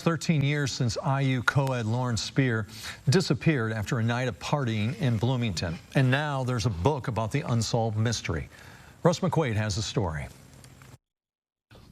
13 years since IU co-ed Lauren Spierer disappeared after a night of partying in Bloomington. And now there's a book about the unsolved mystery. Russ McQuaid has the story.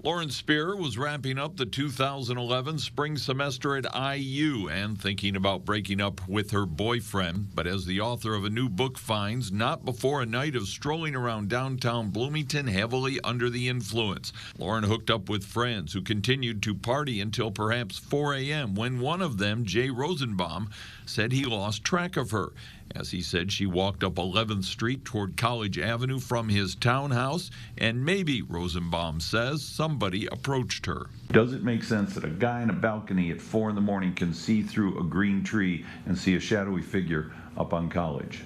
Lauren Spierer was wrapping up the 2011 spring semester at IU and thinking about breaking up with her boyfriend. But as the author of a new book finds, not before a night of strolling around downtown Bloomington heavily under the influence. Lauren hooked up with friends who continued to party until perhaps 4 a.m. when one of them, Jay Rosenbaum, said he lost track of her. As he said, she walked up 11th Street toward College Avenue from his townhouse, and maybe, Rosenbaum says, somebody approached her. Does it make sense that a guy in a balcony at 4 in the morning can see through a green tree and see a shadowy figure up on College?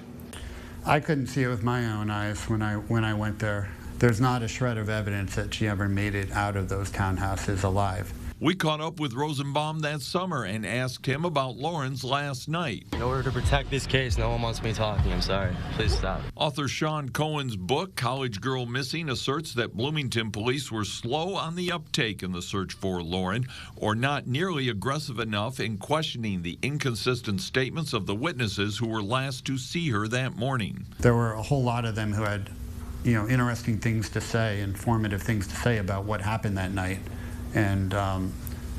I couldn't see it with my own eyes when I went there. There's not a shred of evidence that she ever made it out of those townhouses alive. We caught up with Rosenbaum that summer and asked him about Lauren's last night. In order to protect this case, no one wants me talking. I'm sorry. Please stop. Author Sean Cohen's book, College Girl Missing, asserts that Bloomington police were slow on the uptake in the search for Lauren, or not nearly aggressive enough in questioning the inconsistent statements of the witnesses who were last to see her that morning. There were a whole lot of them who had, interesting things to say, informative things to say about what happened that night. And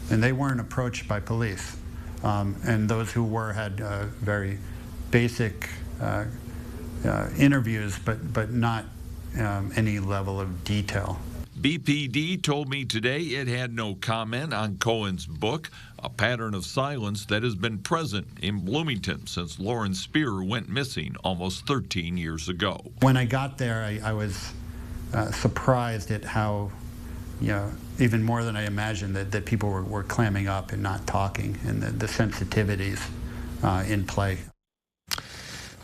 they weren't approached by police. And those who were had very basic interviews, but not any level of detail. BPD told me today it had no comment on Cohen's book, a pattern of silence that has been present in Bloomington since Lauren Spierer went missing almost 13 years ago. When I got there, I was surprised at how, even more than I imagined, that people were clamming up and not talking, and the sensitivities in play.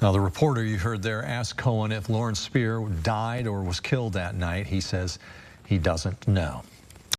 Now, the reporter you heard there asked Cohen if Lauren Spierer died or was killed that night. He says he doesn't know.